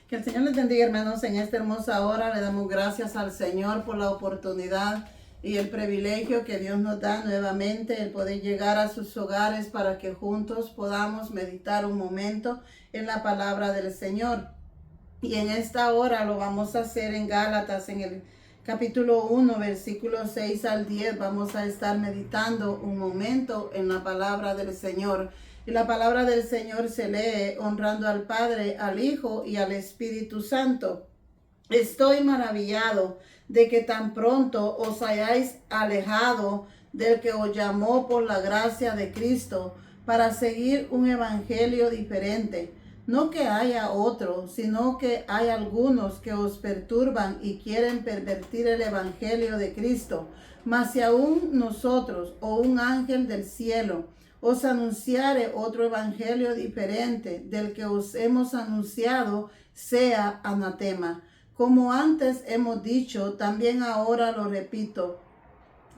Que el Señor les bendiga, hermanos, en esta hermosa hora. Le damos gracias al Señor por la oportunidad y el privilegio que Dios nos da nuevamente, el poder llegar a sus hogares para que juntos podamos meditar un momento en la palabra del Señor. Y en esta hora lo vamos a hacer en Gálatas, en el capítulo 1, versículos 6 al 10. Vamos a estar meditando un momento en la palabra del Señor. Y la palabra del Señor se lee honrando al Padre, al Hijo y al Espíritu Santo. Estoy maravillado de que tan pronto os hayáis alejado del que os llamó por la gracia de Cristo para seguir un evangelio diferente. No que haya otro, sino que hay algunos que os perturban y quieren pervertir el evangelio de Cristo. Mas si aún nosotros o un ángel del cielo os anunciare otro evangelio diferente del que os hemos anunciado, sea anatema. Como antes hemos dicho, también ahora lo repito.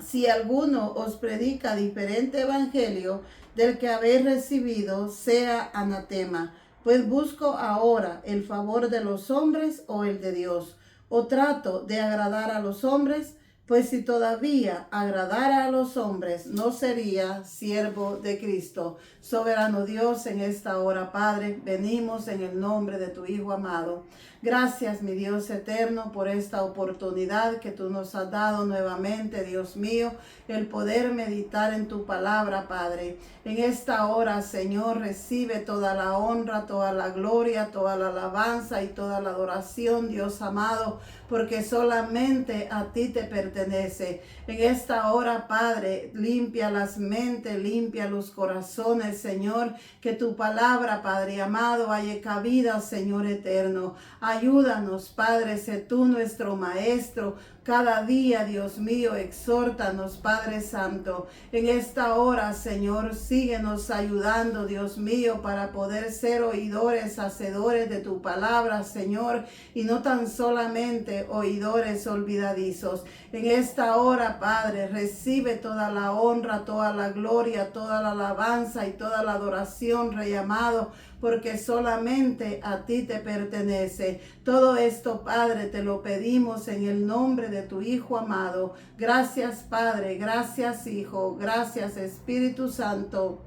Si alguno os predica diferente evangelio del que habéis recibido, sea anatema. Pues busco ahora el favor de los hombres o el de Dios. O trato de agradar a los hombres, pues si todavía agradara a los hombres, no sería siervo de Cristo. Soberano Dios, en esta hora, Padre, venimos en el nombre de tu Hijo amado. Gracias, mi Dios eterno, por esta oportunidad que tú nos has dado nuevamente, Dios mío, el poder meditar en tu palabra, Padre. En esta hora, Señor, recibe toda la honra, toda la gloria, toda la alabanza y toda la adoración, Dios amado, porque solamente a ti te pertenece. En esta hora, Padre, limpia las mentes, limpia los corazones, Señor, que tu palabra, Padre amado, haya cabida, Señor eterno. Ayúdanos, Padre, sé tú nuestro Maestro. Cada día, Dios mío, exhórtanos, Padre Santo. En esta hora, Señor, síguenos ayudando, Dios mío, para poder ser oidores, hacedores de tu palabra, Señor, y no tan solamente oidores olvidadizos. En esta hora, Padre, recibe toda la honra, toda la gloria, toda la alabanza y toda la adoración, Rey amado, porque solamente a ti te pertenece. Todo esto, Padre, te lo pedimos en el nombre de tu Hijo amado. Gracias, Padre, gracias, Hijo, gracias, Espíritu Santo.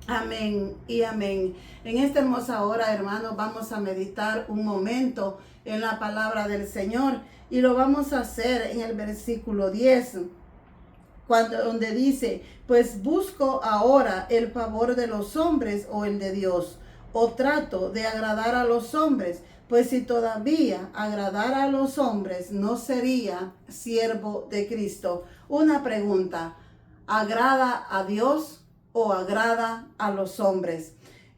Amén y amén. En esta hermosa hora, hermanos, vamos a meditar un momento en la palabra del Señor y lo vamos a hacer en el versículo 10. Donde dice, pues busco ahora el favor de los hombres o el de Dios, o trato de agradar a los hombres, pues si todavía agradara a los hombres, no sería siervo de Cristo. Una pregunta, ¿agrada a Dios o agrada a los hombres?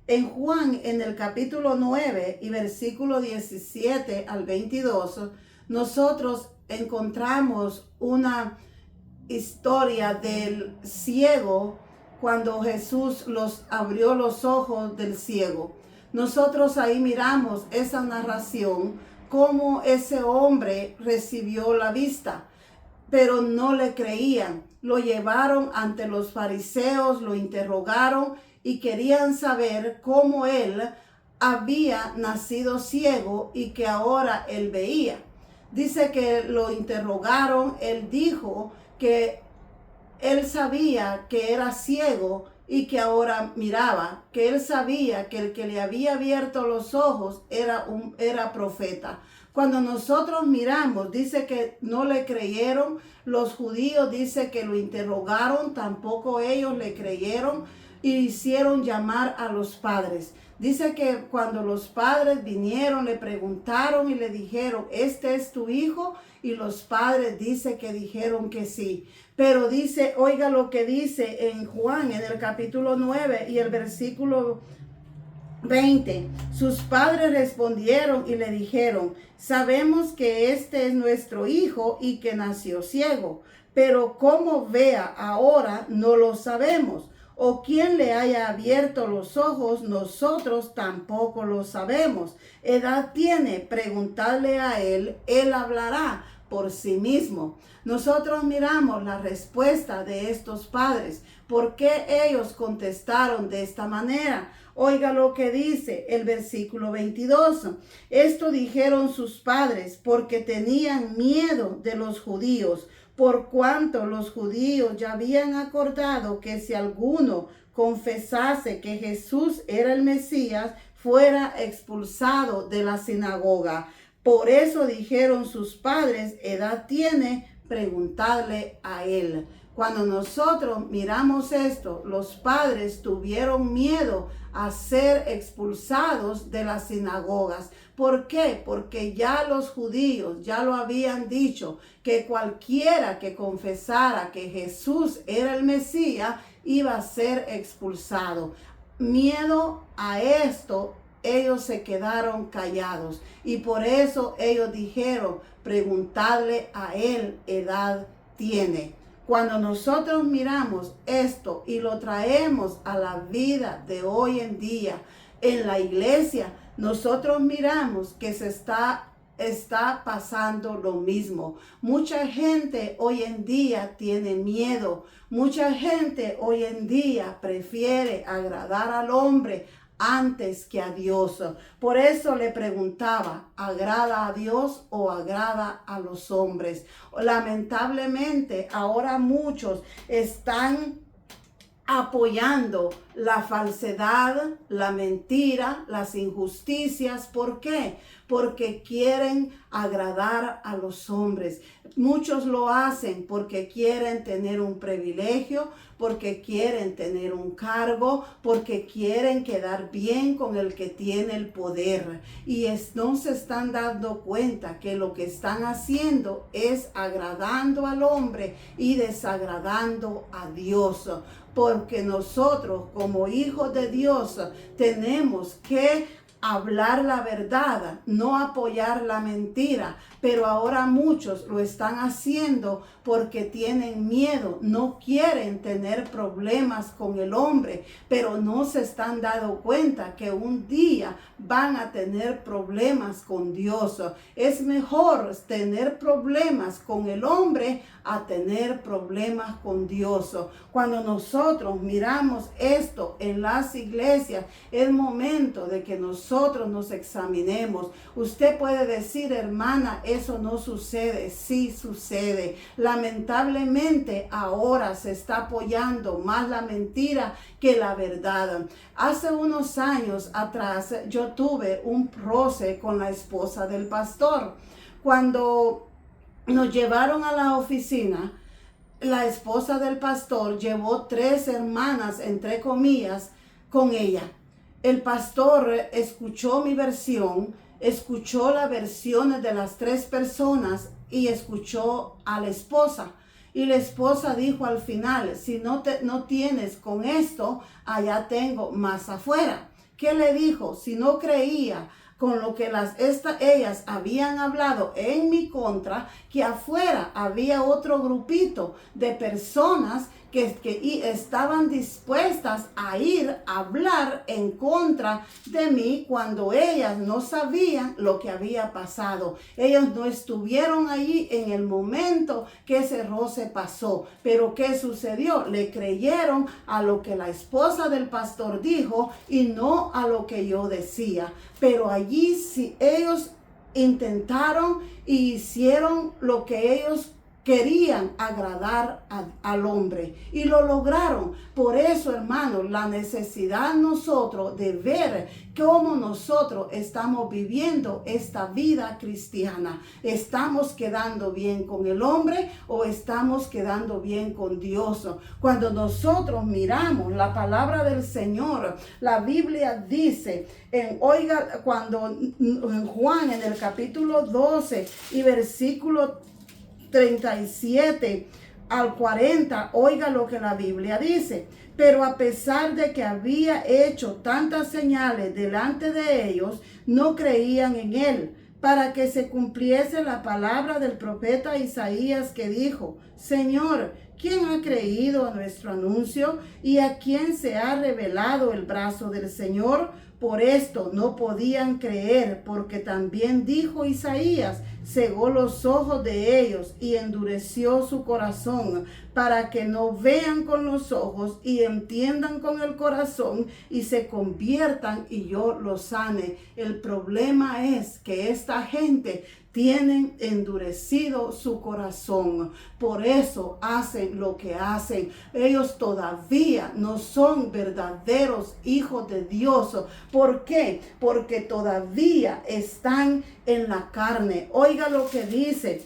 En Juan, en el capítulo 9 y versículo 17 al 22, nosotros encontramos una historia del ciego cuando Jesús abrió los ojos del ciego. Nosotros ahí miramos esa narración, cómo ese hombre recibió la vista, pero no le creían. Lo llevaron ante los fariseos, lo interrogaron y querían saber cómo él había nacido ciego y que ahora él veía. Dice que lo interrogaron, él dijo que él sabía que era ciego y que ahora miraba, que él sabía que el que le había abierto los ojos era profeta. Cuando nosotros miramos, dice que no le creyeron, los judíos dice que lo interrogaron, tampoco ellos le creyeron y hicieron llamar a los padres. Dice que cuando los padres vinieron, le preguntaron y le dijeron, ¿este es tu hijo? Y los padres dice que dijeron que sí. Pero dice, oiga lo que dice en Juan, en el capítulo 9 y el versículo 20. Sus padres respondieron y le dijeron, sabemos que este es nuestro hijo y que nació ciego, pero cómo vea ahora no lo sabemos. O quien le haya abierto los ojos, nosotros tampoco lo sabemos. Edad tiene, preguntarle a él, él hablará por sí mismo. Nosotros miramos la respuesta de estos padres. ¿Por qué ellos contestaron de esta manera? Oiga lo que dice el versículo 22. Esto dijeron sus padres porque tenían miedo de los judíos, por cuanto los judíos ya habían acordado que si alguno confesase que Jesús era el Mesías, fuera expulsado de la sinagoga. Por eso dijeron sus padres, edad tiene, preguntadle a él. Cuando nosotros miramos esto, los padres tuvieron miedo a ser expulsados de las sinagogas. ¿Por qué? Porque ya los judíos ya lo habían dicho, que cualquiera que confesara que Jesús era el Mesías iba a ser expulsado. Miedo a esto, ellos se quedaron callados y por eso ellos dijeron, preguntadle a él, edad tiene. Cuando nosotros miramos esto y lo traemos a la vida de hoy en día en la iglesia, nosotros miramos que se está pasando lo mismo. Mucha gente hoy en día tiene miedo. Mucha gente hoy en día prefiere agradar al hombre antes que a Dios. Por eso le preguntaba, ¿agrada a Dios o agrada a los hombres? Lamentablemente, ahora muchos están apoyando la falsedad, la mentira, las injusticias. ¿Por qué? Porque quieren agradar a los hombres. Muchos lo hacen porque quieren tener un privilegio, porque quieren tener un cargo, porque quieren quedar bien con el que tiene el poder. Y no se están dando cuenta que lo que están haciendo es agradando al hombre y desagradando a Dios. Porque nosotros como hijos de Dios tenemos que hablar la verdad, no apoyar la mentira. Pero ahora muchos lo están haciendo porque tienen miedo, no quieren tener problemas con el hombre, pero no se están dando cuenta que un día van a tener problemas con Dios. Es mejor tener problemas con el hombre a tener problemas con Dios. Cuando nosotros miramos esto en las iglesias, es momento de que nosotros nos examinemos. Usted puede decir, hermana, eso no sucede. Sí sucede. Lamentablemente ahora se está apoyando más la mentira que la verdad. Hace unos años atrás yo tuve un roce con la esposa del pastor. Cuando nos llevaron a la oficina, la esposa del pastor llevó 3 hermanas, entre comillas, con ella. El pastor escuchó mi versión, escuchó las versiones de las 3 personas y escuchó a la esposa. Y la esposa dijo al final, si no tienes con esto, allá tengo más afuera. ¿Qué le dijo? Si no creía con lo que ellas habían hablado en mi contra, que afuera había otro grupito de personas que estaban dispuestas a ir a hablar en contra de mí cuando ellas no sabían lo que había pasado. Ellos no estuvieron allí en el momento que ese roce pasó. Pero ¿qué sucedió? Le creyeron a lo que la esposa del pastor dijo y no a lo que yo decía. Pero allí sí ellos intentaron y hicieron lo que ellos querían, agradar al hombre, y lo lograron. Por eso, hermanos, la necesidad nosotros de ver cómo nosotros estamos viviendo esta vida cristiana. ¿Estamos quedando bien con el hombre o estamos quedando bien con Dios? Cuando nosotros miramos la palabra del Señor, la Biblia dice, cuando en Juan, en el capítulo 12 y versículo 37 al 40, oiga lo que la Biblia dice. Pero a pesar de que había hecho tantas señales delante de ellos, no creían en él, para que se cumpliese la palabra del profeta Isaías que dijo, Señor, ¿Quién ha creído a nuestro anuncio y a quién se ha revelado el brazo del Señor? Por esto no podían creer, porque también dijo Isaías, cegó los ojos de ellos y endureció su corazón, para que no vean con los ojos y entiendan con el corazón y se conviertan y yo los sane. El problema es que esta gente tienen endurecido su corazón. Por eso hacen lo que hacen. Ellos todavía no son verdaderos hijos de Dios. ¿Por qué? Porque todavía están en la carne. Oiga lo que dice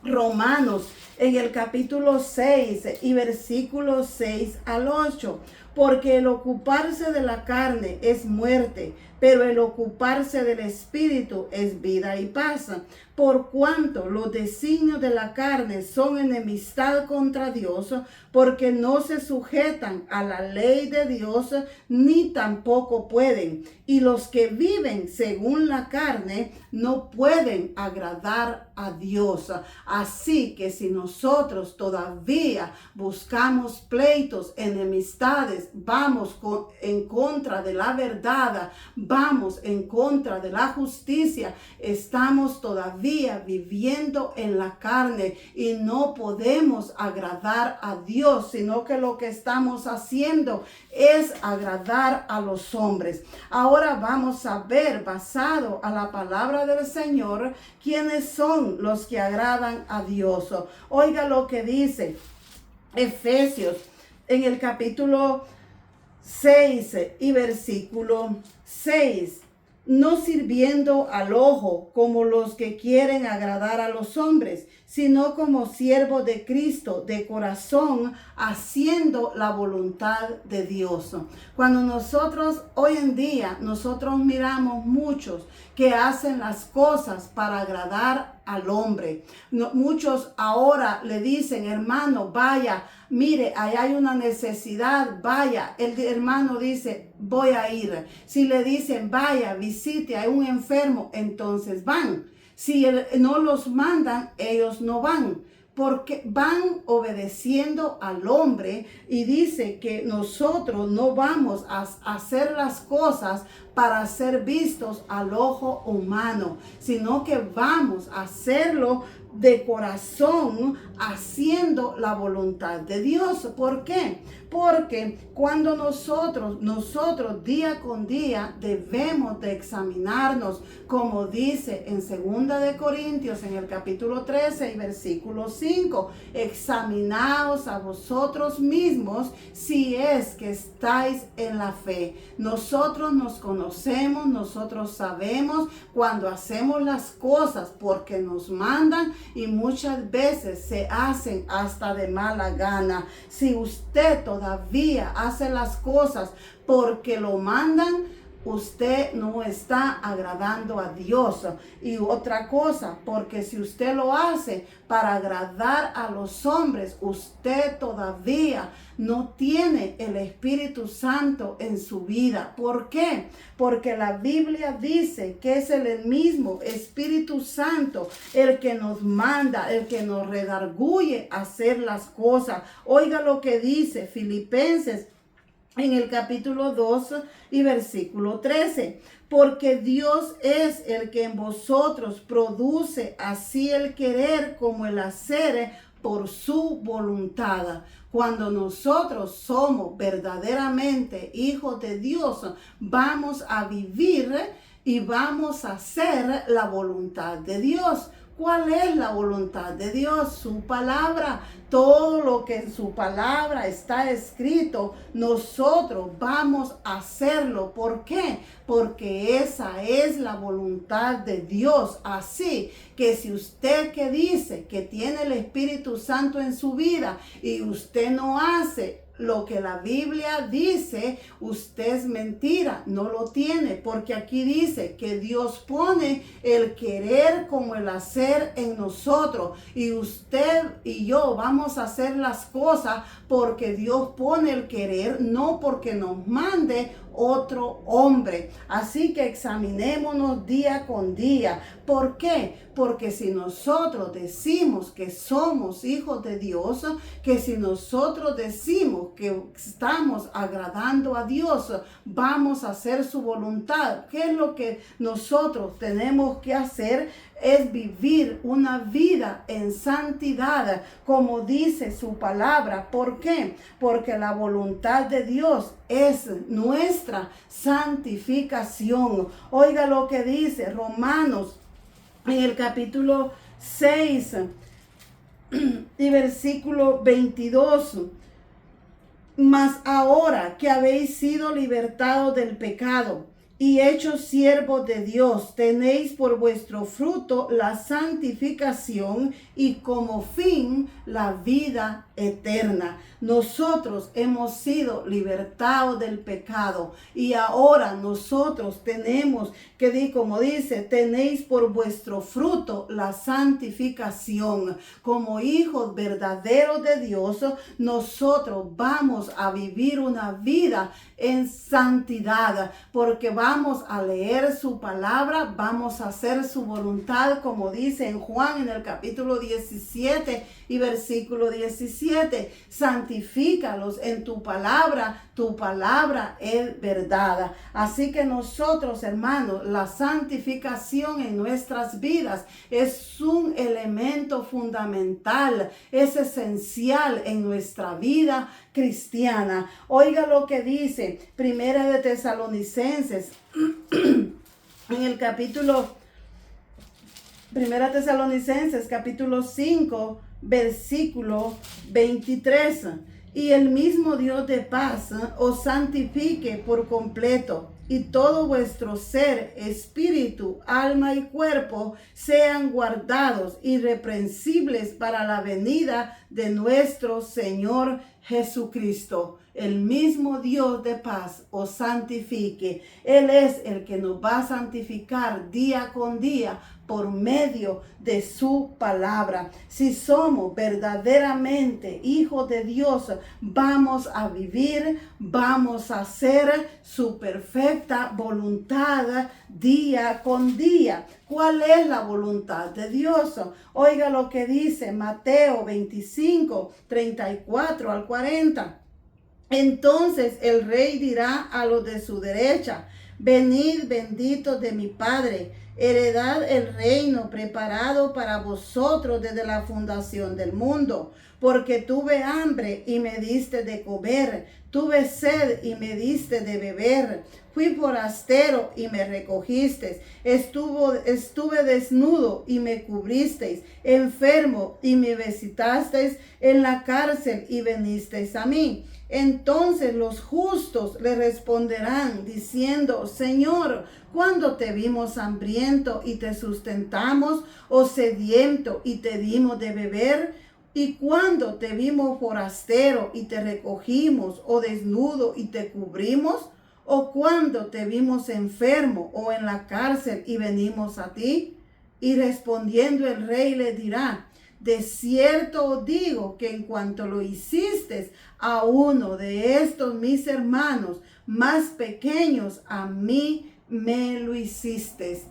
Romanos en el capítulo 6 y versículos 6 al 8. Porque el ocuparse de la carne es muerte, pero el ocuparse del espíritu es vida y paz. Por cuanto los designios de la carne son enemistad contra Dios, porque no se sujetan a la ley de Dios, ni tampoco pueden. Y los que viven según la carne no pueden agradar a Dios. Así que si nosotros todavía buscamos pleitos, enemistades, vamos en contra de la verdad, vamos en contra de la justicia, estamos todavía viviendo en la carne y no podemos agradar a Dios, sino que lo que estamos haciendo es agradar a los hombres. Ahora vamos a ver, basado a la palabra del Señor, quiénes son los que agradan a Dios. Oiga lo que dice Efesios en el capítulo 6 y versículo 6. No sirviendo al ojo como los que quieren agradar a los hombres, sino como siervos de Cristo de corazón, haciendo la voluntad de Dios. Cuando nosotros hoy en día, nosotros miramos muchos que hacen las cosas para agradar al hombre. Muchos ahora le dicen, hermano, vaya, mire, ahí hay una necesidad, vaya. El hermano dice, voy a ir. Si le dicen, vaya, visite a un enfermo, entonces van. Si no los mandan, ellos no van, porque van obedeciendo al hombre, y dice que nosotros no vamos a hacer las cosas para ser vistos al ojo humano, sino que vamos a hacerlo de corazón, haciendo la voluntad de Dios. ¿Por qué? Porque cuando nosotros día con día debemos de examinarnos, como dice en 2 de Corintios en el capítulo 13 y versículo 5, examinaos a vosotros mismos si es que estáis en la fe. Nosotros nos conocemos, nosotros sabemos cuando hacemos las cosas porque nos mandan, y muchas veces se hacen hasta de mala gana. Si usted todavía hace las cosas porque lo mandan, usted no está agradando a Dios. Y otra cosa, porque si usted lo hace para agradar a los hombres, usted todavía no tiene el Espíritu Santo en su vida. ¿Por qué? Porque la Biblia dice que es el mismo Espíritu Santo el que nos manda, el que nos redarguye a hacer las cosas. Oiga lo que dice Filipenses en el capítulo 2 y versículo 13. Porque Dios es el que en vosotros produce así el querer como el hacer por su voluntad. Cuando nosotros somos verdaderamente hijos de Dios, vamos a vivir y vamos a hacer la voluntad de Dios. ¿Cuál es la voluntad de Dios? Su palabra. Todo lo que en su palabra está escrito, nosotros vamos a hacerlo. ¿Por qué? Porque esa es la voluntad de Dios. Así que si usted que dice que tiene el Espíritu Santo en su vida y usted no hace lo que la Biblia dice, usted es mentira, no lo tiene, porque aquí dice que Dios pone el querer como el hacer en nosotros, y usted y yo vamos a hacer las cosas porque Dios pone el querer, no porque nos mande otro hombre. Así que examinémonos día con día. ¿Por qué? Porque si nosotros decimos que somos hijos de Dios, que si nosotros decimos que estamos agradando a Dios, vamos a hacer su voluntad. ¿Qué es lo que nosotros tenemos que hacer? Es vivir una vida en santidad, como dice su palabra. ¿Por qué? Porque la voluntad de Dios es nuestra santificación. Oiga lo que dice Romanos en el capítulo 6 y versículo 22. Mas ahora que habéis sido libertados del pecado y hechos siervos de Dios, tenéis por vuestro fruto la santificación y como fin la vida eterna. Nosotros hemos sido libertados del pecado y ahora nosotros tenemos que, como dice, tenéis por vuestro fruto la santificación. Como hijos verdaderos de Dios, nosotros vamos a vivir una vida en santidad, porque vamos a leer su palabra, vamos a hacer su voluntad, como dice en Juan en el capítulo 17 y versículo 17. Santifícalos en tu palabra es verdad. Así que nosotros, hermanos, la santificación en nuestras vidas es un elemento fundamental, es esencial en nuestra vida cristiana. Oiga lo que dice Primera de Tesalonicenses en el capítulo Primera Tesalonicenses capítulo 5 versículo 23. Y el mismo Dios de paz os santifique por completo, y todo vuestro ser, espíritu, alma y cuerpo sean guardados irreprensibles para la venida de nuestro Señor Jesucristo. El mismo Dios de paz os santifique. Él es el que nos va a santificar día con día por medio de su palabra. Si somos verdaderamente hijos de Dios, vamos a vivir, vamos a hacer su perfecta voluntad día con día. ¿Cuál es la voluntad de Dios? Oiga lo que dice Mateo 25, 34 al 40. Entonces el rey dirá a los de su derecha: venid, benditos de mi Padre, heredad el reino preparado para vosotros desde la fundación del mundo. Porque tuve hambre y me diste de comer, tuve sed y me diste de beber, fui forastero y me recogisteis, estuve desnudo y me cubristeis, enfermo y me visitasteis, en la cárcel y venisteis a mí. Entonces los justos le responderán diciendo: Señor, ¿cuándo te vimos hambriento y te sustentamos, o sediento y te dimos de beber? ¿Y cuándo te vimos forastero y te recogimos, o desnudo y te cubrimos? ¿O cuándo te vimos enfermo o en la cárcel y venimos a ti? Y respondiendo el rey le dirá: de cierto os digo que en cuanto lo hiciste a uno de estos mis hermanos más pequeños, a mí me lo hiciste.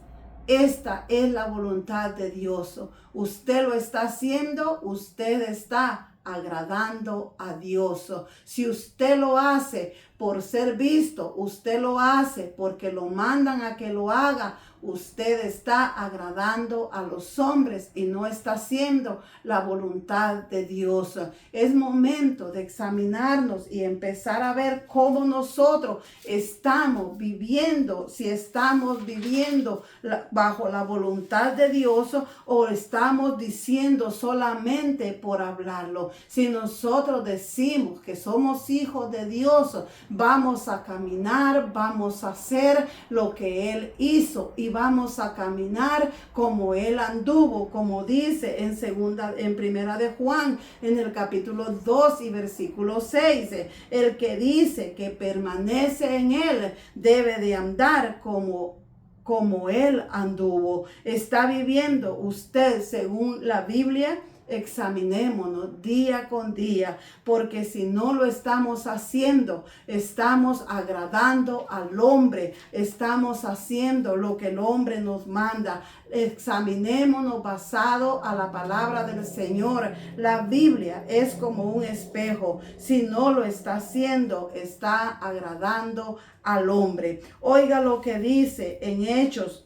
Esta es la voluntad de Dios. Usted lo está haciendo, usted está agradando a Dios. Si usted lo hace por ser visto, usted lo hace porque lo mandan a que lo haga, usted está agradando a los hombres y no está haciendo la voluntad de Dios. Es momento de examinarnos y empezar a ver cómo nosotros estamos viviendo, si estamos viviendo bajo la voluntad de Dios o estamos diciendo solamente por hablarlo. Si nosotros decimos que somos hijos de Dios, vamos a caminar, vamos a hacer lo que Él hizo y vamos a caminar como Él anduvo, como dice en primera de Juan, en el capítulo 2 y versículo 6. El que dice que permanece en Él debe de andar como Él anduvo. ¿Está viviendo usted según la Biblia? examinémonos día con día, porque si no lo estamos haciendo, estamos agradando al hombre, estamos haciendo lo que el hombre nos manda. Examinémonos basado a la palabra del Señor. La Biblia es como un espejo. Si no lo está haciendo, está agradando al hombre. Oiga lo que dice en Hechos,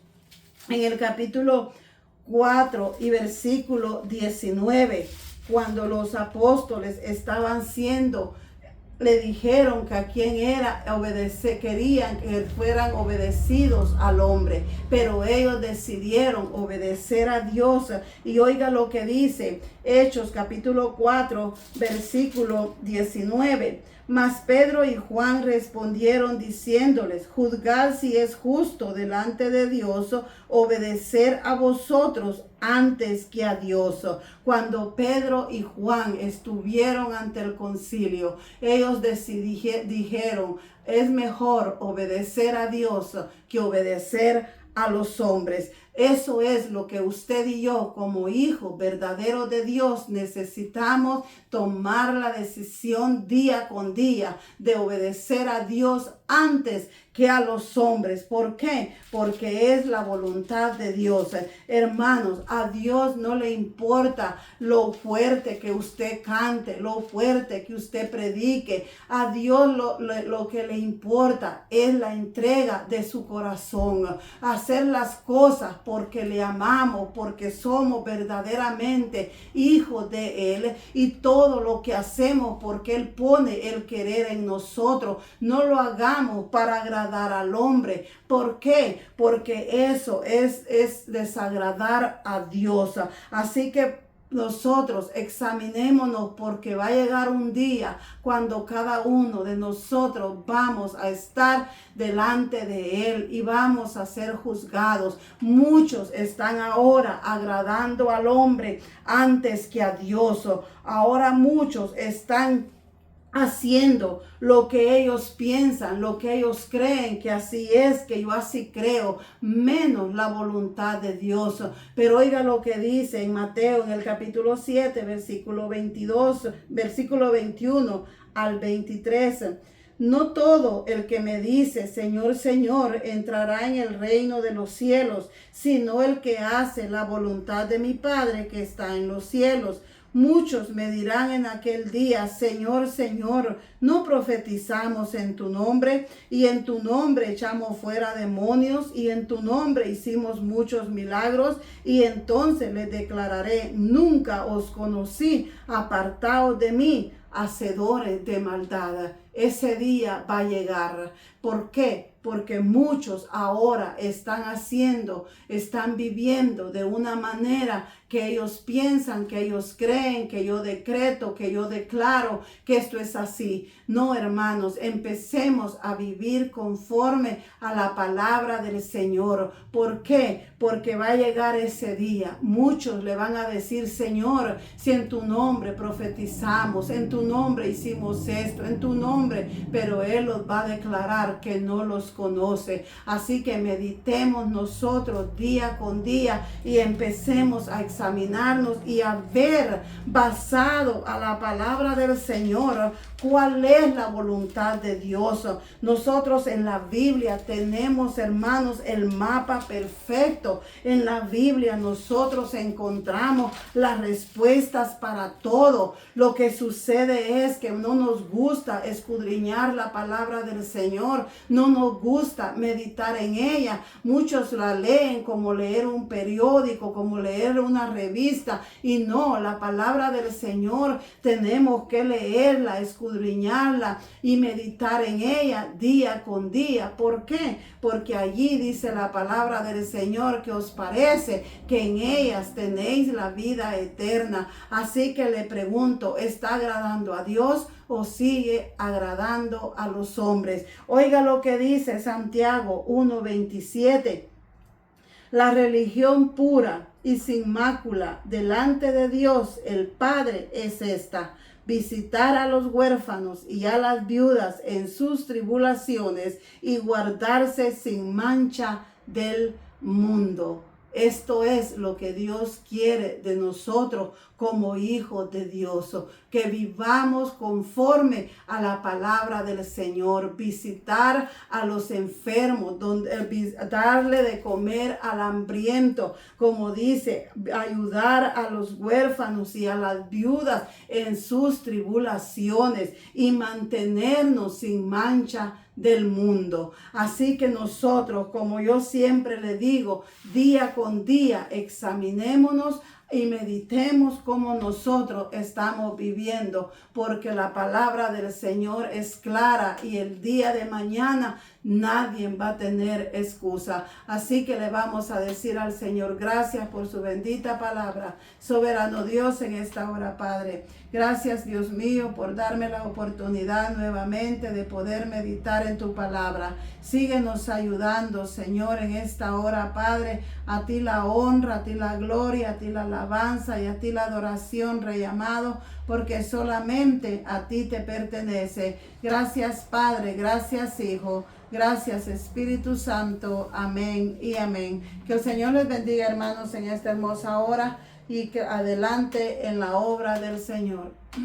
en el capítulo 4 y versículo 19, cuando los apóstoles estaban le dijeron que a quien era querían que fueran obedecidos al hombre, pero ellos decidieron obedecer a Dios. Y oiga lo que dice Hechos capítulo 4 versículo 19. Mas Pedro y Juan respondieron diciéndoles: juzgad si es justo delante de Dios obedecer a vosotros antes que a Dios. Cuando Pedro y Juan estuvieron ante el concilio, ellos dijeron: es mejor obedecer a Dios que obedecer a los hombres. Eso es lo que usted y yo, como hijos verdaderos de Dios, necesitamos tomar la decisión día con día de obedecer a Dios antes que a los hombres. ¿Por qué? Porque es la voluntad de Dios. Hermanos, a Dios no le importa lo fuerte que usted cante, lo fuerte que usted predique. A Dios lo que le importa es la entrega de su corazón. Hacer las cosas porque le amamos, porque somos verdaderamente hijos de Él, y todo lo que hacemos porque Él pone el querer en nosotros. No lo hagamos para agradar al hombre. ¿Por qué? Porque eso es desagradar a Dios. Así que nosotros examinémonos, porque va a llegar un día cuando cada uno de nosotros vamos a estar delante de Él y vamos a ser juzgados. Muchos están ahora agradando al hombre antes que a Dios. Ahora muchos están haciendo lo que ellos piensan, lo que ellos creen que así es, que yo así creo, menos la voluntad de Dios. Pero oiga lo que dice en Mateo, en el capítulo 7, versículo 21 al 23. No todo el que me dice Señor, Señor, entrará en el reino de los cielos, sino el que hace la voluntad de mi Padre que está en los cielos. Muchos me dirán en aquel día: Señor, Señor, ¿no profetizamos en tu nombre? Y en tu nombre echamos fuera demonios, y en tu nombre hicimos muchos milagros. Y entonces les declararé: nunca os conocí, apartaos de mí, hacedores de maldad. Ese día va a llegar. ¿Por qué? Porque muchos ahora están viviendo de una manera que ellos piensan, que ellos creen, que yo decreto, que yo declaro que esto es así. No, hermanos, empecemos a vivir conforme a la palabra del Señor. ¿Por qué? Porque va a llegar ese día. Muchos le van a decir: Señor, si en tu nombre profetizamos, en tu nombre hicimos esto, en tu nombre, pero Él los va a declarar que no los conoce. Así que meditemos nosotros día con día y empecemos a examinarnos y a ver, basado a la palabra del Señor, cuál es la voluntad de Dios. Nosotros en la Biblia tenemos, hermanos, el mapa perfecto. En la Biblia nosotros encontramos las respuestas para todo. Lo que sucede es que no nos gusta escudriñar la palabra del Señor, no nos gusta meditar en ella. Muchos la leen como leer un periódico, como leer una revista, y no, la palabra del Señor tenemos que leerla, escudriñarla y meditar en ella día con día. ¿Por qué? Porque allí dice la palabra del Señor que os parece que en ellas tenéis la vida eterna. Así que le pregunto, ¿está agradando a Dios o sigue agradando a los hombres? Oiga lo que dice Santiago 1:27. La religión pura y sin mácula delante de Dios el Padre es esta: visitar a los huérfanos y a las viudas en sus tribulaciones y guardarse sin mancha del mundo. Esto es lo que Dios quiere de nosotros como hijos de Dios, que vivamos conforme a la palabra del Señor, visitar a los enfermos, darle de comer al hambriento, como dice, ayudar a los huérfanos y a las viudas en sus tribulaciones y mantenernos sin mancha del mundo. Así que nosotros, como yo siempre le digo, día con día, examinémonos y meditemos cómo nosotros estamos viviendo, porque la palabra del Señor es clara y el día de mañana nadie va a tener excusa. Así que le vamos a decir al Señor, gracias por su bendita palabra. Soberano Dios, en esta hora, Padre, gracias, Dios mío, por darme la oportunidad nuevamente de poder meditar en tu palabra. Síguenos ayudando, Señor, en esta hora, Padre. A ti la honra, a ti la gloria, a ti la alabanza y a ti la adoración, Rey amado, porque solamente a ti te pertenece. Gracias, Padre, gracias, Hijo, gracias, Espíritu Santo. Amén y amén. Que el Señor les bendiga, hermanos, en esta hermosa hora y que adelante en la obra del Señor.